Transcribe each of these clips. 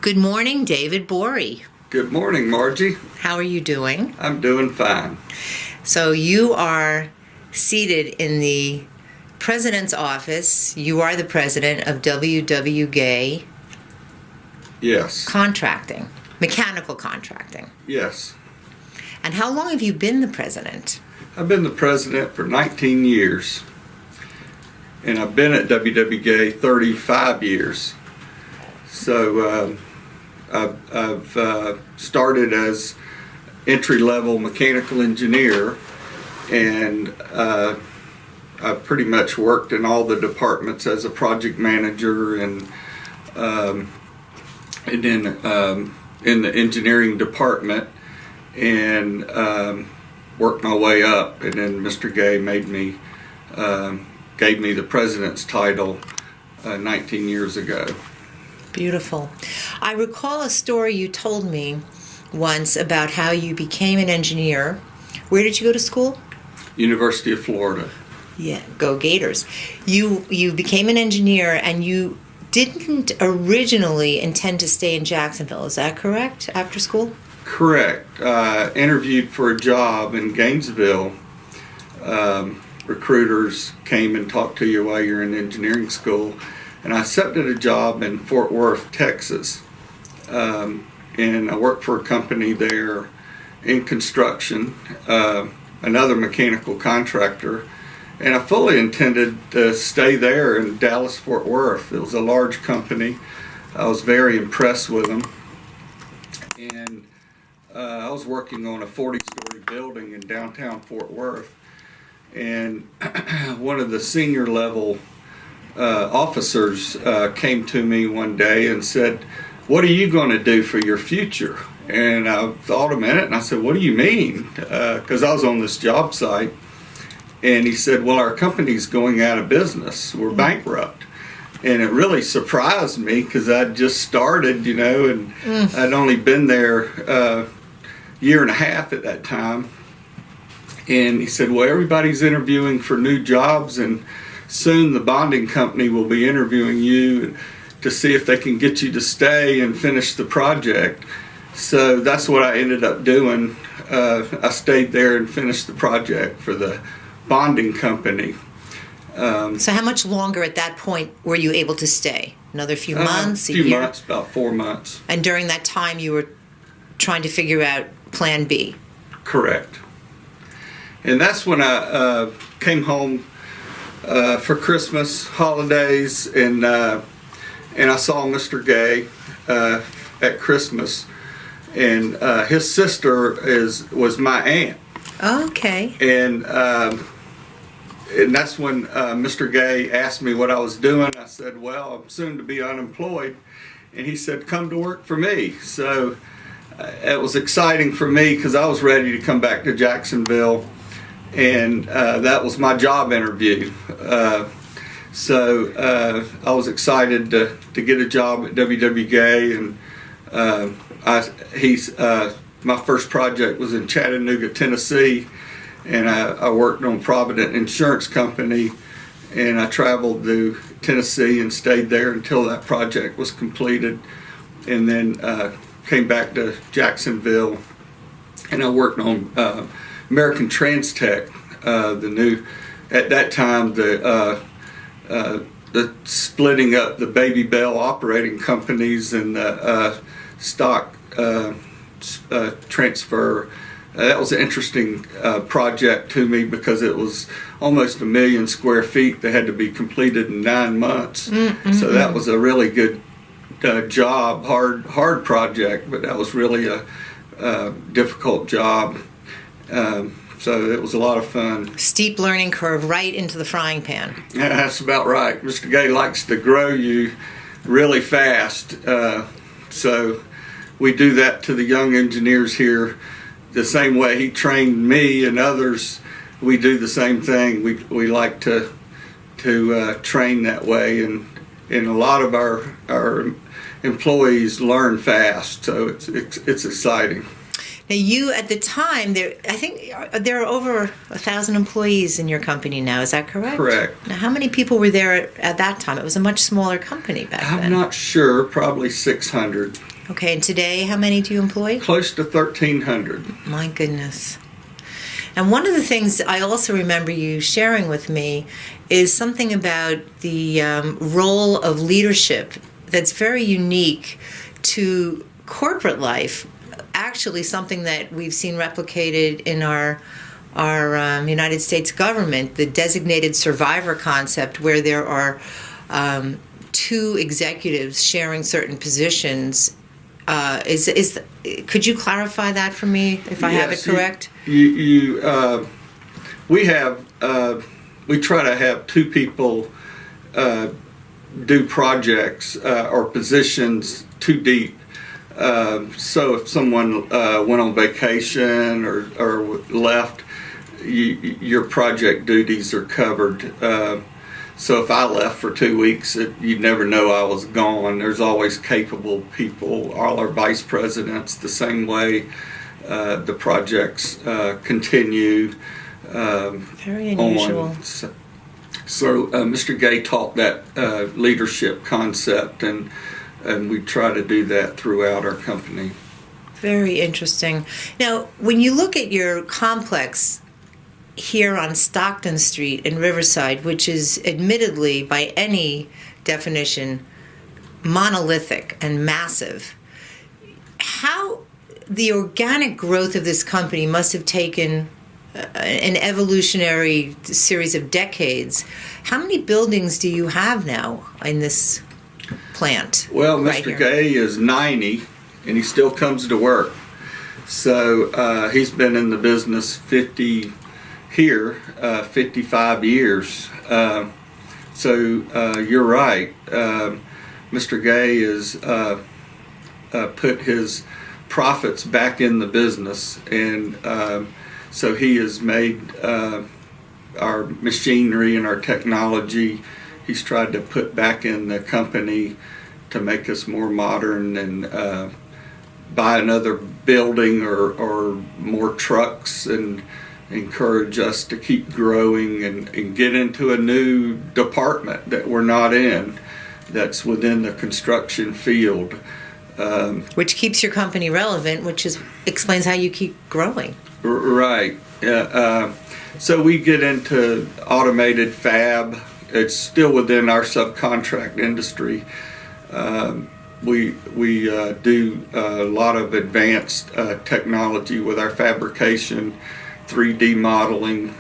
Good morning, David Boree. Good morning, Margie. How are you doing? I'm doing fine. So you are seated in the president's office. You are the president of W.W. Gay Yes. Contracting, mechanical contracting. Yes. And how long have you been the president? I've been the president for 19 years. And I've been at W.W. Gay 35 years. So I've started as entry-level mechanical engineer, and I've pretty much worked in all the departments as a project manager, and then in the engineering department, and worked my way up. And then Mr. Gay gave me the president's title 19 years ago. Beautiful. I recall a story you told me once about how you became an engineer. Where did you go to school? University of Florida. Yeah, go Gators. You became an engineer, and you didn't originally intend to stay in Jacksonville. Is that correct, after school? Correct. Interviewed for a job in Gainesville. Recruiters came and talked to you while you're in engineering school. And I accepted a job in Fort Worth, Texas. And I worked for a company there in construction, another mechanical contractor. And I fully intended to stay there in Dallas, Fort Worth. It was a large company. I was very impressed with them. And I was working on a 40-story building in downtown Fort Worth. And one of the senior level officers came to me one day and said, "What are you going to do for your future?" And I thought a minute, and I said, "What do you mean?" Because I was on this job site. And he said, "Well, our company's going out of business. We're bankrupt." And it really surprised me because I'd just started, and I'd only been there a year and a half at that time. And he said, "Well, everybody's interviewing for new jobs, and soon the bonding company will be interviewing you to see if they can get you to stay and finish the project." So that's what I ended up doing. I stayed there and finished the project for the bonding company. So how much longer at that point were you able to stay? Another few months? A few months, about 4 months. And during that time you were trying to figure out Plan B? Correct. And that's when I came home for Christmas holidays, and I saw Mr. Gay at Christmas, and his sister was my aunt. Okay. And that's when Mr. Gay asked me what I was doing. I said, "Well, I'm soon to be unemployed," and he said, "Come to work for me." So it was exciting for me because I was ready to come back to Jacksonville. And that was my job interview. So I was excited to get a job at W.W. Gay, and my first project was in Chattanooga, Tennessee, and I worked on Provident Insurance Company, and I traveled to Tennessee and stayed there until that project was completed, and then came back to Jacksonville, and I worked on American Transtech, at that time the splitting up the Baby Bell operating companies and the stock transfer. That was an interesting project to me because it was almost 1 million square feet that had to be completed in 9 months. Mm-hmm. So that was a really good job, hard project, but that was really a difficult job. So it was a lot of fun. Steep learning curve right into the frying pan. Yeah, that's about right. Mr. Gay likes to grow you really fast. So we do that to the young engineers here the same way he trained me and others. We do the same thing. We like to train that way, and a lot of our employees learn fast. So it's exciting. Now, you at the time, I think there are over 1,000 employees in your company now. Is that correct? Correct. Now, how many people were there at that time? It was a much smaller company back then. I'm not sure. Probably 600. Okay, and today, how many do you employ? Close to 1,300. My goodness. And one of the things I also remember you sharing with me is something about the role of leadership that's very unique to corporate life. Actually, something that we've seen replicated in our United States government, the designated survivor concept, where there are two executives sharing certain positions. Could you clarify that for me, if I have it correct? We try to have two people do projects or positions too deep. So if someone went on vacation or left, your project duties are covered. So if I left for 2 weeks, you'd never know I was gone. There's always capable people. All our vice presidents, the same way. The projects continue. Very unusual. On. So Mr. Gay taught that leadership concept, and we try to do that throughout our company. Very interesting. Now, when you look at your complex here on Stockton Street in Riverside, which is admittedly, by any definition, monolithic and massive, how the organic growth of this company must have taken an evolutionary series of decades. How many buildings do you have now in this plant? Well, right Mr. here? Gay is 90, and he still comes to work. So he's been in the business 55 years. So you're right. Mr. Gay has put his profits back in the business, and so he has made our machinery and our technology. He's tried to put back in the company to make us more modern and buy another building or more trucks and encourage us to keep growing and get into a new department that we're not in, that's within the construction field. Which keeps your company relevant, which explains how you keep growing. Right. So we get into automated fab. It's still within our subcontract industry. We do a lot of advanced technology with our fabrication, 3D modeling.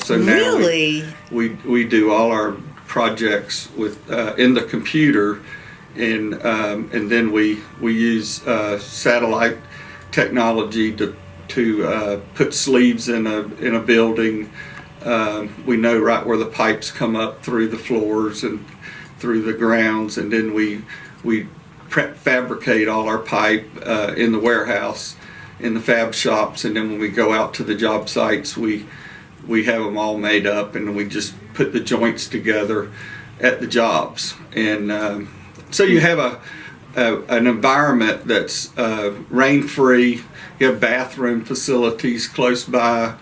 So now really? we do all our projects with in the computer, and then we use satellite technology to put sleeves in a building. We know right where the pipes come up through the floors and through the grounds, and then we fabricate all our pipe in the warehouse, in the fab shops, and then when we go out to the job sites, we have them all made up, and we just put the joints together at the jobs. And so you have an environment that's rain-free. You have bathroom facilities close by.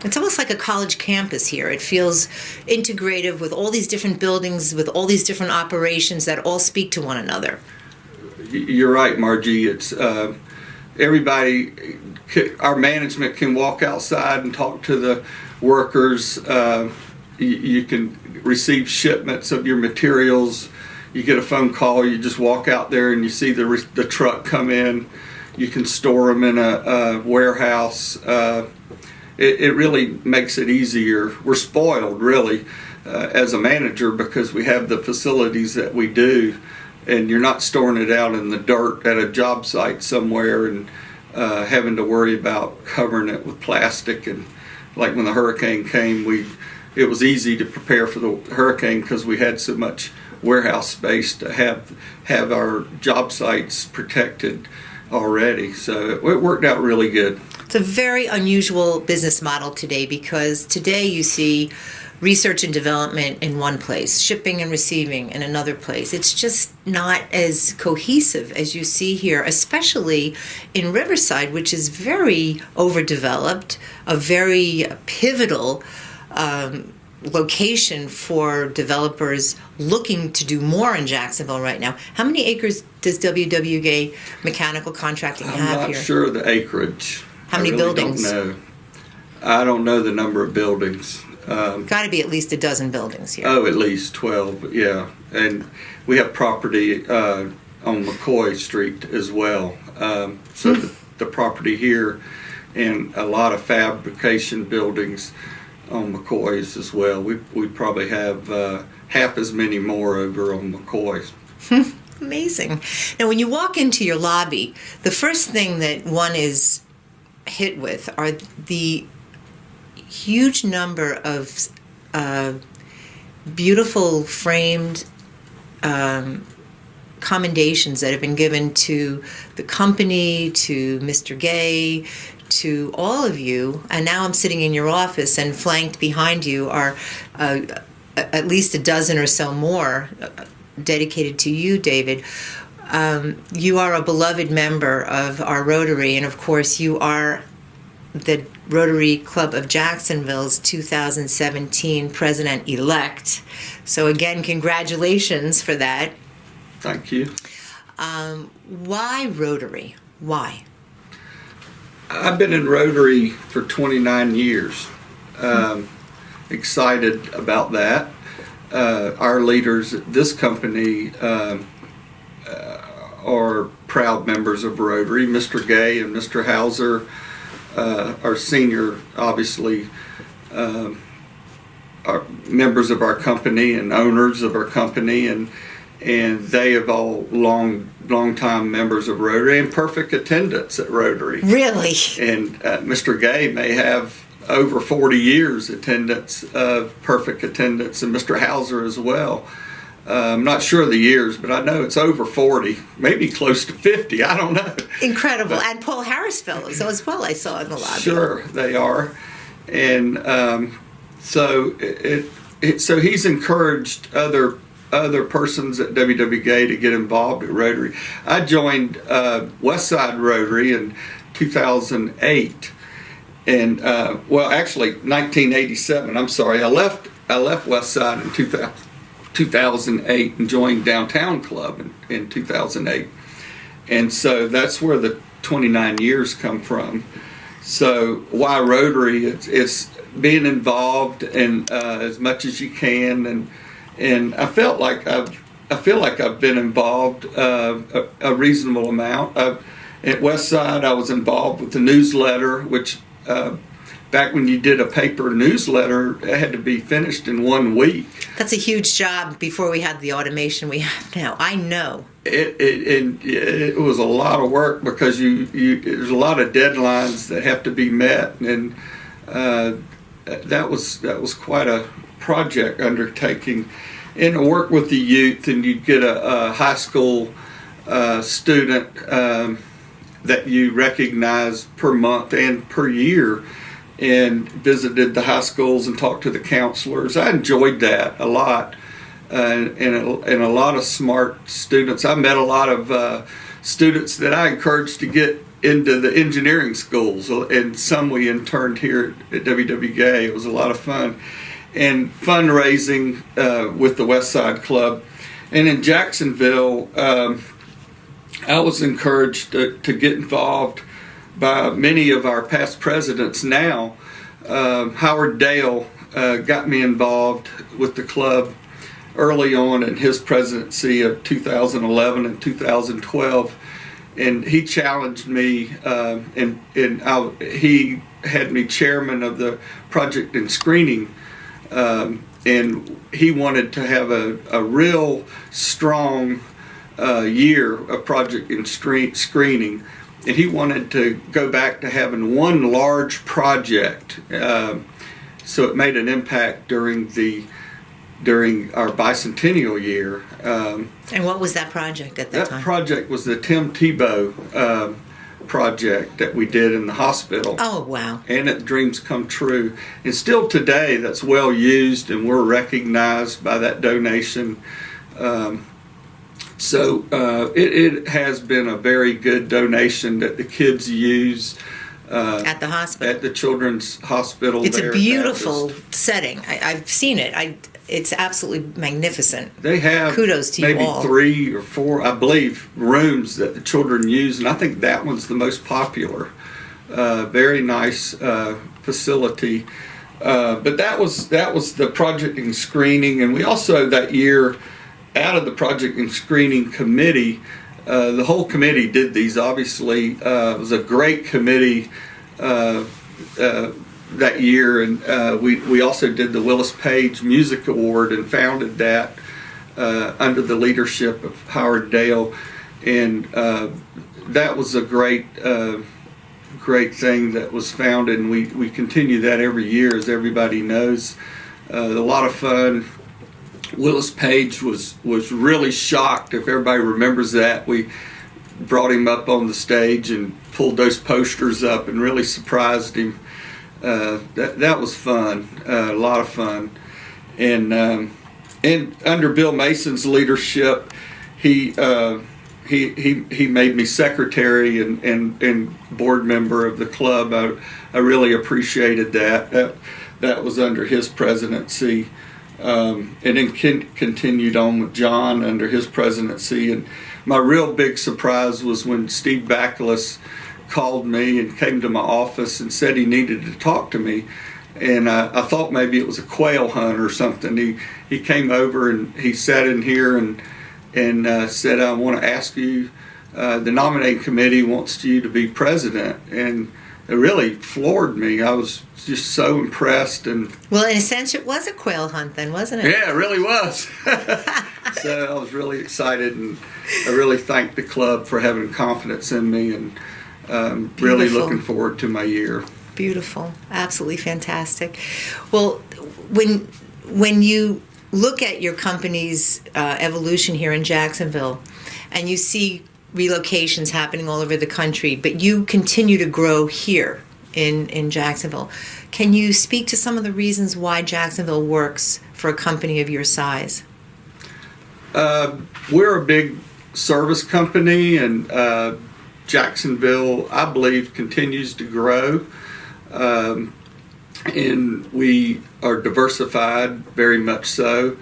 It's almost like a college campus here. It feels integrative with all these different buildings, with all these different operations that all speak to one another. You're right, Margie. It's everybody. Our management can walk outside and talk to the workers. You can receive shipments of your materials. You get a phone call. You just walk out there and you see the truck come in. You can store them in a warehouse. It really makes it easier. We're spoiled, really, as a manager, because we have the facilities that we do, and you're not storing it out in the dirt at a job site somewhere and having to worry about covering it with plastic. And like when the hurricane came, it was easy to prepare for the hurricane because we had so much warehouse space to have our job sites protected already. So it worked out really good. It's a very unusual business model today, because today you see research and development in one place, shipping and receiving in another place. It's just not as cohesive as you see here, especially in Riverside, which is very overdeveloped, a very pivotal location for developers looking to do more in Jacksonville right now. How many acres does WWGA Mechanical Contracting have I'm here? not sure the acreage. How many buildings? I don't know the number of buildings. Got to be at least a dozen buildings here. Oh, at least 12, yeah. And we have property on McCoy Street as well. So the property here, and a lot of fabrication buildings on McCoy's as well. We probably have half as many more over on McCoy's. Amazing. Now, when you walk into your lobby, the first thing that one is hit with are the huge number of beautiful framed commendations that have been given to the company, to Mr. Gay, to all of you. And now I'm sitting in your office, and flanked behind you are at least a dozen or so more dedicated to you, David. You are a beloved member of our Rotary, and of course you are the Rotary Club of Jacksonville's 2017 president-elect. So again, congratulations for that. Thank you. Why Rotary? Why? I've been in Rotary for 29 years. Excited about that. Our leaders at this company are proud members of Rotary. Mr. Gay and Mr. Hauser are senior, obviously, are members of our company and owners of our company, and they have all long time members of Rotary and perfect attendance at Rotary. Really? And Mr. Gay may have over 40 years attendance of perfect attendance, and Mr. Hauser as well. I'm not sure of the years, but I know it's over 40, maybe close to 50. I don't know. Incredible. But, and Paul Harris fellows as well, I saw in the lobby. Sure, they are. And so he's encouraged other persons at WWGA to get involved at Rotary. I joined Westside Rotary in 2008. And well, actually 1987. I'm sorry. I left Westside in 2008 and joined Downtown Club in 2008. And so that's where the 29 years come from. So why Rotary? It's being involved and as much as you can, and I feel like I've been involved a reasonable amount. At Westside, I was involved with the newsletter, which back when you did a paper newsletter, it had to be finished in 1 week. That's a huge job before we had the automation we have now. I know. It was a lot of work because there's a lot of deadlines that have to be met, and that was quite a project undertaking. And to work with the youth, and you'd get a high school student that you recognize per month and per year, and visited the high schools and talked to the counselors. I enjoyed that a lot, and a lot of smart students. I met a lot of students that I encouraged to get into the engineering schools, and some we interned here at WWGA. It was a lot of fun. And fundraising with the West Side Club. And in Jacksonville, I was encouraged to get involved by many of our past presidents now. Howard Dale got me involved with the club early on in his presidency of 2011 and 2012. And he challenged me, he had me chairman of the project and screening. And he wanted to have a real strong year of project and screening, and he wanted to go back to having one large project. So it made an impact during our bicentennial year. And what was that project at that time? That project was the Tim Tebow project that we did in the hospital. Oh, wow. And it Dreams Come True. And still today, that's well used, and we're recognized by that donation. So it has been a very good donation that the kids use. At the hospital. At the Children's Hospital. It's there a at beautiful Baptist. setting. I've seen it. It's absolutely magnificent. They have Kudos to you maybe all. 3 or 4, I believe, rooms that the children use, and I think that one's the most popular. Very nice facility. But that was the project and screening, and we also that year, out of the project and screening committee, the whole committee did these. Obviously, it was a great committee that year, and we also did the Willis Page Music Award and founded that under the leadership of Howard Dale, and that was a great thing that was founded, and we continue that every year, as everybody knows. A lot of fun. Willis Page was really shocked, if everybody remembers that. We brought him up on the stage and pulled those posters up and really surprised him. That was fun, a lot of fun. And under Bill Mason's leadership, he made me secretary and board member of the club. I really appreciated that. That was under his presidency. And then continued on with John under his presidency. And my real big surprise was when Steve Backless called me and came to my office and said he needed to talk to me. And I thought maybe it was a quail hunt or something. He came over and he sat in here and said, I want to ask you, the nominating committee wants you to be president. And it really floored me. I was just so impressed. And Well, in a sense, it was a quail hunt then, wasn't it? yeah, it really was. So I was really excited, and I really thank the club for having confidence in me, and really Beautiful. looking forward to my year. Beautiful. Absolutely fantastic. Well, when you look at your company's evolution here in Jacksonville, and you see relocations happening all over the country, but you continue to grow here in Jacksonville, can you speak to some of the reasons why Jacksonville works for a company of your size? We're a big service company, and Jacksonville, I believe, continues to grow. And we are diversified, very much so.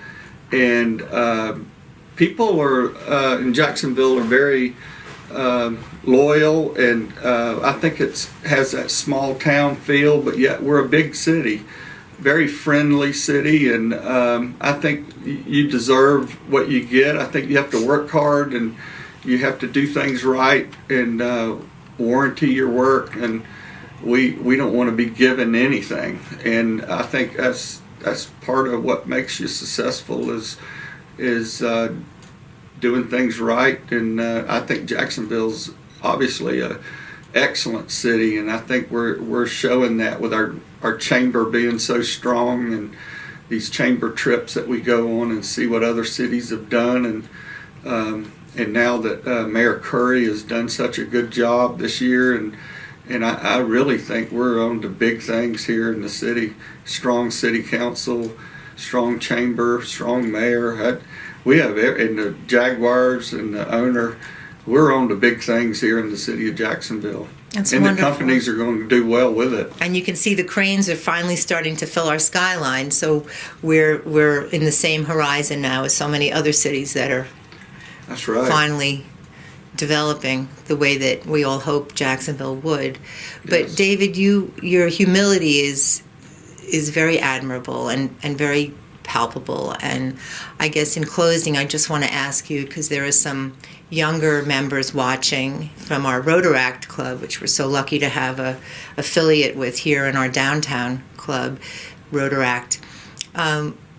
And people are in Jacksonville are very loyal, and I think it has that small town feel, but yet we're a big city, very friendly city, and I think you deserve what you get. I think you have to work hard, and you have to do things right, and warranty your work, and we don't want to be given anything. And I think that's part of what makes you successful is doing things right. And I think Jacksonville's obviously a excellent city, and I think we're showing that with our chamber being so strong, and these chamber trips that we go on and see what other cities have done, and now that Mayor Curry has done such a good job this year, and I really think we're on to big things here in the city. Strong city council, strong chamber, strong mayor. We have, and the Jaguars and the owner, we're on to big things here in the city of Jacksonville. That's and wonderful. the companies are going to do well with it. And you can see the cranes are finally starting to fill our skyline, so we're in the same horizon now as so many other cities that are That's right. finally developing the way that we all hope Jacksonville would. But Yes. David, your humility is very admirable and very palpable. And I guess in closing, I just want to ask you, because there are some younger members watching from our Rotaract Club, which we're so lucky to have a affiliate with here in our downtown club, Rotaract.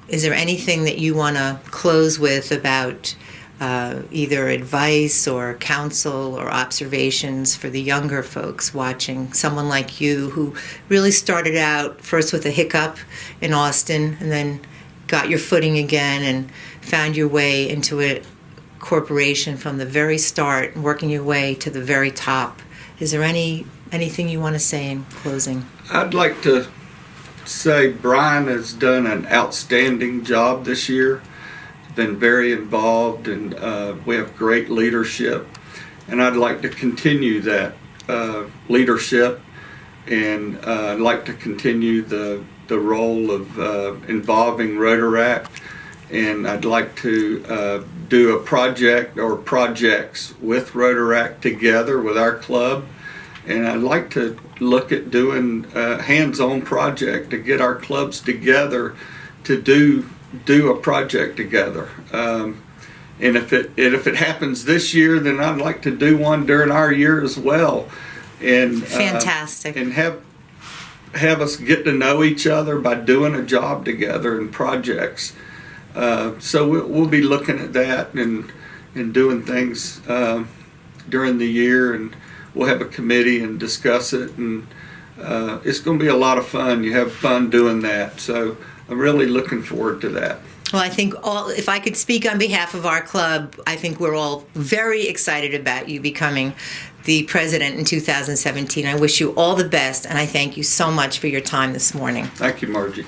Is there anything that you want to close with about either advice or counsel or observations for the younger folks watching? Someone like you who really started out first with a hiccup in Austin and then got your footing again and found your way into a corporation from the very start, working your way to the very top. Is there anything you want to say in closing? I'd like to say Brian has done an outstanding job this year. Been very involved, and we have great leadership, and I'd like to continue that leadership and I'd like to continue the role of involving Rotaract, and I'd like to do a project or projects with Rotaract together with our club, and I'd like to look at doing a hands-on project to get our clubs together to do a project together. And if it happens this year, then I'd like to do one during our year as well, and Fantastic. And have us get to know each other by doing a job together and projects. So we'll be looking at that and doing things during the year, and we'll have a committee and discuss it, and it's going to be a lot of fun. You have fun doing that, so I'm really looking forward to that. Well, I think if I could speak on behalf of our club, I think we're all very excited about you becoming the president in 2017. I wish you all the best, and I thank you so much for your time this morning. Thank you, Margie.